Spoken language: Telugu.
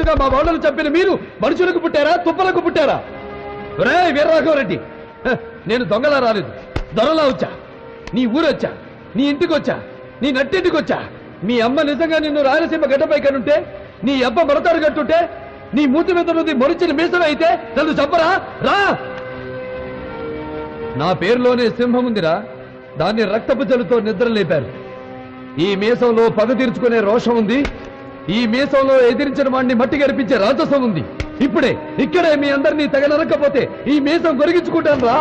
నిజంగా మా వాళ్ళను చంపిన మీరు మనుషులకు పుట్టారా తుప్పలకు పుట్టారా? రే వీరరాఘవరెడ్డి, నేను దొంగలా రాలేదు, దొరలా వచ్చా. నీ ఊరొచ్చా, నీ ఇంటికి వచ్చా, నీ నట్టింటికి వచ్చా. మీ అమ్మ నిజంగా నిన్ను రాయలసీమ గడ్డపై కనుంటే, నీ అబ్బ మడతాడు కట్టుంటే, నీ మూతి మీద నుండి మొరిచిన మీసం అయితే నన్ను చంపరా? రా! నా పేరులోనే సింహం ఉందిరా, దాన్ని రక్తపు జలుతో నిద్ర లేపారు. ఈ మీసంలో పగ తీర్చుకునే రోషం ఉంది, ఈ మీసంలో ఎదిరించిన వాడిని మట్టి గరిపించే రాజసం ఉంది. ఇక్కడే మీ అందరినీ తగలనకపోతే ఈ మీసం గొరిగించుకుంటాను రా.